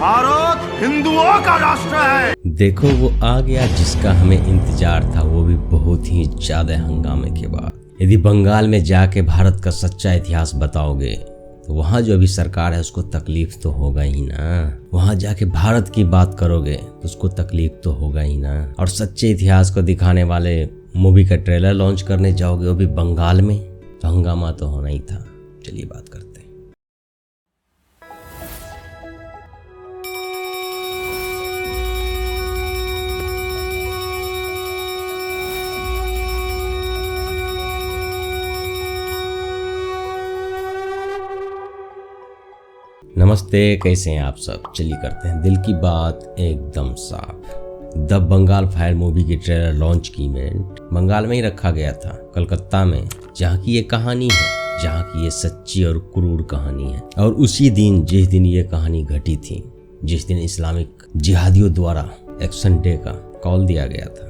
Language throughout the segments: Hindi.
भारत हिंदुओं का राष्ट्र है। देखो वो आ गया जिसका हमें इंतजार था, वो भी बहुत ही ज्यादा हंगामे के बाद। यदि बंगाल में जाके भारत का सच्चा इतिहास बताओगे तो वहाँ जो अभी सरकार है उसको तकलीफ तो होगा ही ना। वहाँ जाके भारत की बात करोगे तो उसको तकलीफ तो होगा ही ना। और सच्चे इतिहास को दिखाने वाले मूवी का ट्रेलर लॉन्च करने जाओगे वो भी बंगाल में, तो हंगामा तो होना ही था। चलिए बात करते हैं। नमस्ते, कैसे हैं आप सब। चलिए करते हैं दिल की बात एकदम साफ। द बंगाल फायर मूवी की ट्रेलर लॉन्च की इवेंट बंगाल में ही रखा गया था, कलकत्ता में, जहाँ की ये कहानी है, जहाँ की ये सच्ची और क्रूर कहानी है। और उसी दिन जिस दिन ये कहानी घटी थी, जिस दिन इस्लामिक जिहादियों द्वारा एक्शन डे का कॉल दिया गया था,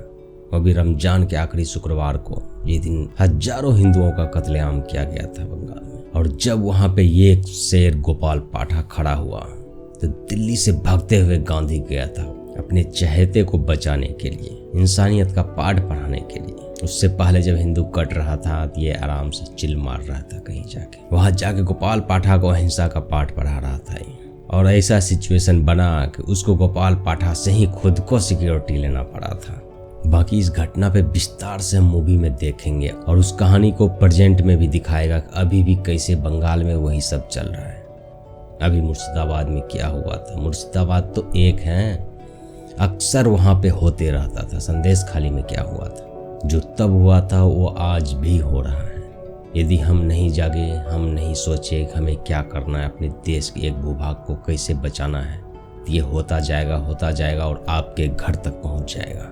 वो भी रमजान के आखिरी शुक्रवार को, जिस दिन हजारों हिंदुओं का कत्लेआम किया गया था बंगाल में। और जब वहां पे ये शेर गोपाल पाठक खड़ा हुआ तो दिल्ली से भागते हुए गांधी गया था अपने चहेते को बचाने के लिए, इंसानियत का पाठ पढ़ाने के लिए। उससे पहले जब हिंदू कट रहा था तो ये आराम से चिल मार रहा था कहीं जाके। वहां जाके गोपाल पाठक को अहिंसा का पाठ पढ़ा रहा था और ऐसा सिचुएशन बना कि उसको गोपाल पाठक से ही खुद को सिक्योरिटी लेना पड़ा था। बाकी इस घटना पे विस्तार से हम मूवी में देखेंगे और उस कहानी को प्रेजेंट में भी दिखाएगा कि अभी भी कैसे बंगाल में वही सब चल रहा है। अभी मुर्शिदाबाद में क्या हुआ था, मुर्शिदाबाद तो एक है, अक्सर वहां पे होते रहता था। संदेश खाली में क्या हुआ था, जो तब हुआ था वो आज भी हो रहा है। यदि हम नहीं जागे, हम नहीं सोचे कि हमें क्या करना है, अपने देश के एक भूभाग को कैसे बचाना है, तो ये होता जाएगा और आपके घर तक पहुंच जाएगा।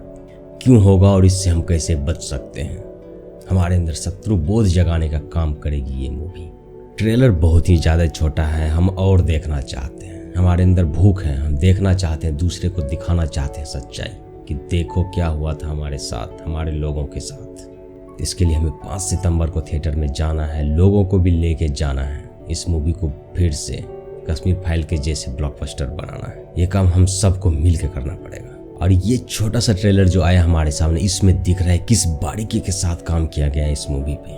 क्यों होगा और इससे हम कैसे बच सकते हैं, हमारे अंदर शत्रु बोध जगाने का काम करेगी ये मूवी। ट्रेलर बहुत ही ज़्यादा छोटा है, हम और देखना चाहते हैं, हमारे अंदर भूख है, हम देखना चाहते हैं, दूसरे को दिखाना चाहते हैं सच्चाई कि देखो क्या हुआ था हमारे साथ, हमारे लोगों के साथ। इसके लिए हमें 5 सितंबर को थिएटर में जाना है, लोगों को भी लेके जाना है। इस मूवी को फिर से कश्मीर फाइल के जैसे ब्लॉकबस्टर बनाना है। ये काम हम सबको मिल के करना पड़ेगा। और ये छोटा सा ट्रेलर जो आया हमारे सामने, इसमें दिख रहा है किस बारीकी के साथ काम किया गया है इस मूवी पे।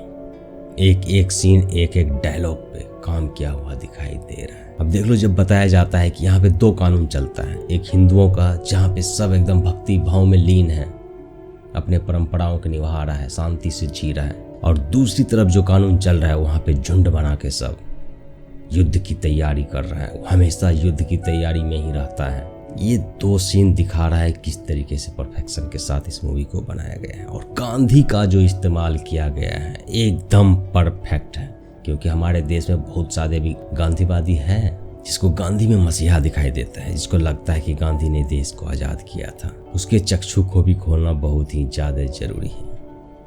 एक एक सीन, एक एक डायलॉग पे काम किया हुआ दिखाई दे रहा है। अब देख लो, जब बताया जाता है कि यहाँ पे 2 कानून चलता है, एक हिंदुओं का जहाँ पे सब एकदम भक्ति भाव में लीन है, अपने परंपराओं को निभा रहा है, शांति से जी रहा है, और दूसरी तरफ जो कानून चल रहा है वहाँ पे झुंड बना के सब युद्ध की तैयारी कर रहा है, हमेशा युद्ध की तैयारी में ही रहता है। ये 2 सीन दिखा रहा है किस तरीके से परफेक्शन के साथ इस मूवी को बनाया गया है। और गांधी का जो इस्तेमाल किया गया है एकदम परफेक्ट है, क्योंकि हमारे देश में बहुत सारे भी गांधीवादी हैं जिसको गांधी में मसीहा दिखाई देता है, जिसको लगता है कि गांधी ने देश को आज़ाद किया था। उसके चक्षु को भी खोलना बहुत ही ज़्यादा जरूरी है,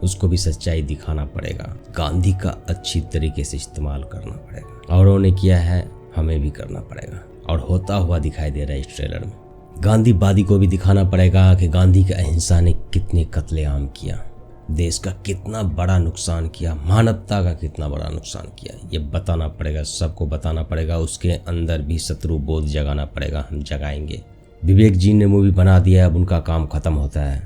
उसको भी सच्चाई दिखाना पड़ेगा, गांधी का अच्छी तरीके से इस्तेमाल करना पड़ेगा। और उन्होंने किया है, हमें भी करना पड़ेगा, और होता हुआ दिखाई दे रहा है इस ट्रेलर में। गांधीवादी को भी दिखाना पड़ेगा कि गांधी की अहिंसा ने कितने कत्लेआम किया, देश का कितना बड़ा नुकसान किया, मानवता का कितना बड़ा नुकसान किया, ये बताना पड़ेगा, सबको बताना पड़ेगा। उसके अंदर भी शत्रु बोध जगाना पड़ेगा, हम जगाएंगे। विवेक जी ने मूवी बना दिया, अब उनका काम खत्म होता है,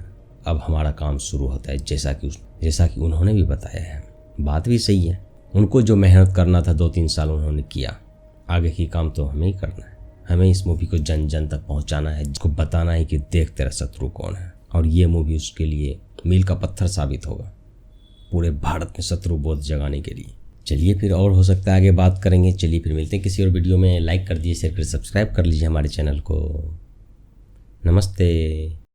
अब हमारा काम शुरू होता है, जैसा कि उन्होंने भी बताया है। बात भी सही है, उनको जो मेहनत करना था 2-3 साल उन्होंने किया, आगे की काम तो हमें ही करना है। हमें इस मूवी को जन जन तक पहुंचाना है, जिसको बताना है कि देख तेरा शत्रु कौन है। और ये मूवी उसके लिए मील का पत्थर साबित होगा, पूरे भारत में शत्रु बोध जगाने के लिए। चलिए फिर, और हो सकता है आगे बात करेंगे। चलिए फिर मिलते हैं किसी और वीडियो में। लाइक कर दीजिए, शेयर कर, सब्सक्राइब कर लीजिए हमारे चैनल को। नमस्ते।